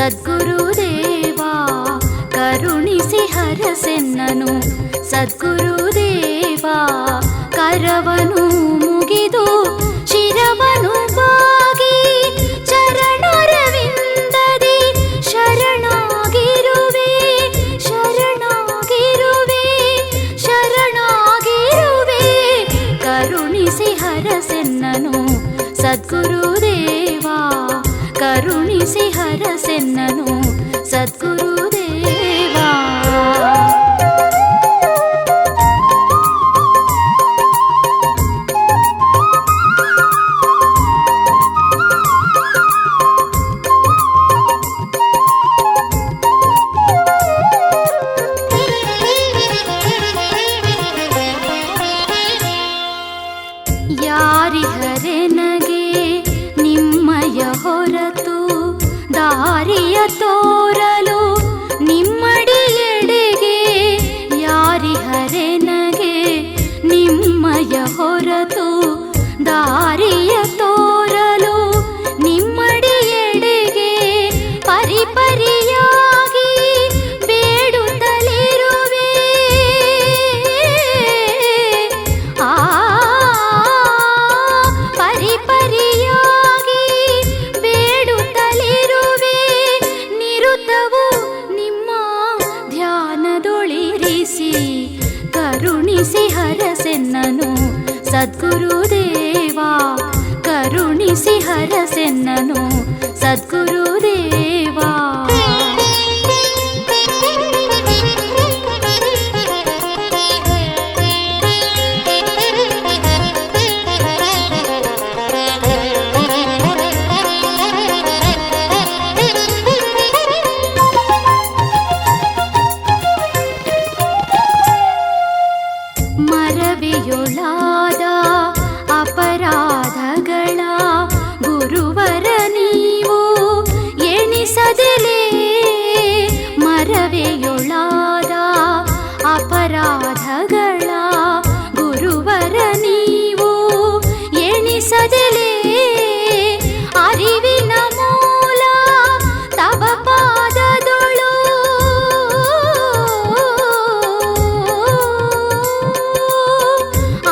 ಸದ್ಗುರುದೇವಾ ಕರುಣಿಸಿ ಹರಸೆನ್ನನು. ಸದ್ಗುರುದೇವಾ ಕರವನು ಮುಗಿದು ಶಿರವನು ಬಾಗಿ ಚರಣರವಿಂದದಿ ಶರಣಾಗಿರುವೆ ಶರಣಾಗಿರುವೆ ಶರಣಾಗಿರುವೆ. ಕರುಣಿಸಿ ಹರಸೆನ್ನನು ಸದ್ಗುರುದೇವಾ ಕರುಣಿಸಿ ಹರಸೆನ್ನನು ಸದ್ಗುರುದೇವಾ. ಯಾರಿಹರೆನಗೆ ನಿಮ್ಮಯ ಹೊರತು ದಾರಿಯ ತೋರಲು ನಿಮ್ಮಡಿಯೆಡೆಗೆ. ಯಾರಿಹರೆನಗೆ ನಿಮ್ಮಯ ಹೊರತು ದಾರಿಯ ತೋರಲು ನಿಮ್ಮಡಿಯೆಡೆಗೆ. ಪರಿಪರಿಯಾಗಿ ಬೇಡುತ್ತಲಿರುವೆ ಆ ಪರಿಪರಿಯಾಗಿ ಬೇಡುತ್ತಲಿರುವೆ. ನಿರುತವು ನಿಮ್ಮ ಧ್ಯಾನದೊಳಿರಿಸಿ ಕರುಣಿಸಿ ಹರಸೆನ್ನನು ಸದ್ಗುರುದೇವಾ ಕರುಣಿಸಿ ಹರಸೆನ್ನನು ಸದ್ಗುರುದೇವಾ. ಮರವಿಯೊಳಾದ ಅಪರಾಧಗಳ ಗುರುವರ ನೀವು ಎಣಿಸದೆಲೇ. ಮರವಿಯೊಳಾದ ಅಪರಾಧಗಳ ಗುರುವರ ನೀವು ಎಣಿಸದೆಲೇ. ಅರಿವಿನ ಮೂಲ ತವ ಪಾದದೊಳು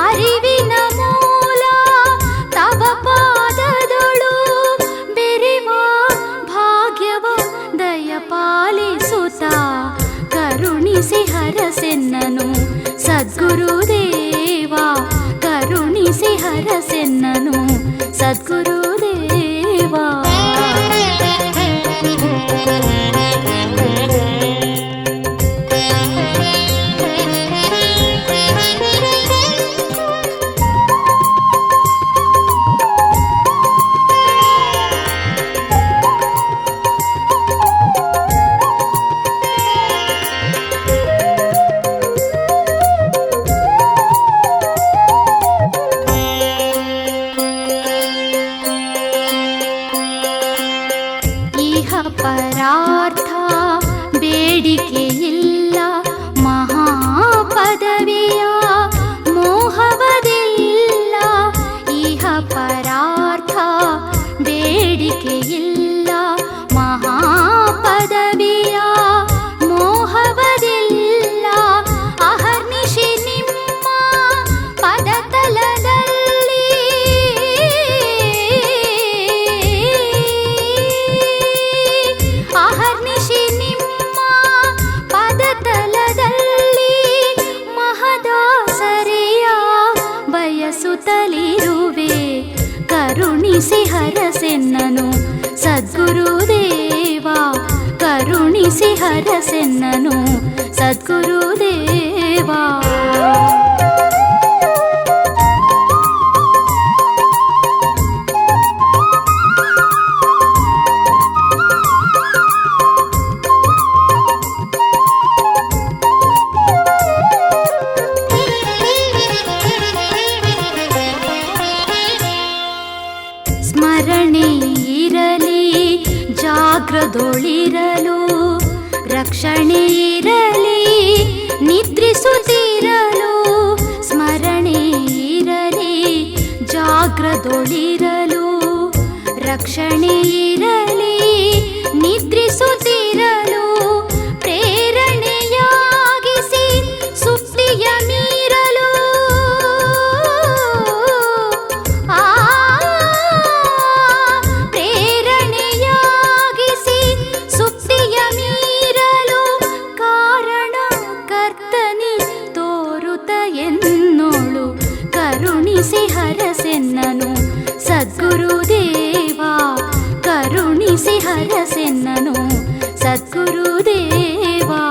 ಅರಿವಿನ ಮೂಲ ತವ ಪಾದದೊಳು ಬೆರೆವ ಭಾಗ್ಯವ ದಯಪಾಲಿಸುತ್ತ ಕರುಣಿಸಿ ಹರಸೆನ್ನನು ಸದ್ಗುರುದೇವಾ ಕರುಣಿಸಿ ಹರಸೆನ್ನನು ಸದ್ಗುರುದೇವಾ. ಪರಾರ್ಥ ಬೇಡಿಕೆಯಿಲ್ಲ ಮಹಾಪದವಿಯ ಮೋಹವದಿಲ್ಲ. ಇಹ ಪರಾರ್ಥ ಬೇಡಿಕೆಯಿಲ್ಲ ಮಹಾಪದವಿಯ ಮೋಹವದಿಲ್ಲ. ಅಹರ್ನಿಶಿ ನಿಮ್ಮ ಪದತಲದಲ್ಲಿ ಅಹರ್ನಿಶಿ ನಿಮ್ಮ ಪದತಲದಲ್ಲಿ ಮಹದಾಸರೆಯ ಬಯಸುತ್ತಲಿರುವೆ. ಕರುಣಿಸಿ ಹರಸೆನ್ನನು ಸದ್ಗುರುದೇವಾ ಕರುಣಿಸಿ ಹರಸೆನ್ನನು ಸದ್ಗುರುದೇವಾ. ಸ್ಮರಣೆ ಇರಲಿ ಜಾಗ್ರದೊಳಿರಲು ರಕ್ಷಣೆ ಇರಲಿ ನಿದ್ರಿಸುತ್ತಿರಲು. ಸ್ಮರಣೆ ಇರಲಿ ಜಾಗ್ರದೊಳಿರಲು ರಕ್ಷಣೆ ಇರಲಿ ನಿದ್ರಿಸು ಸದ್ಗುರುದೇವಾ.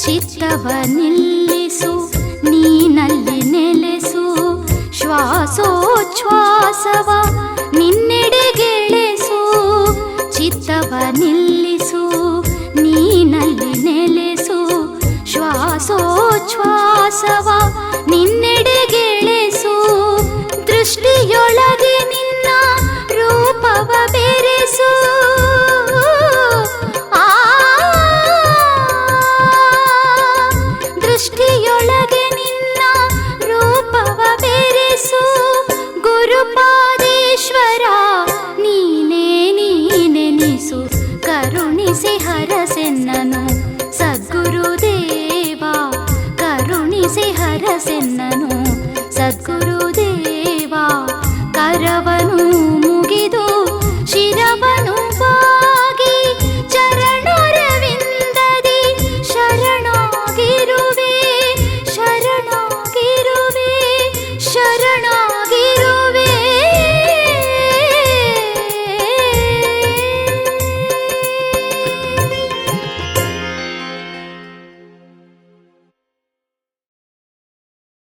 ಚಿತ್ತವ ನಿಲ್ಲಿಸು, ನೀನಲ್ಲಿ ನೆಲೆಸು, ಶ್ವಾಸೋಚ್ಛ್ವಾಸವ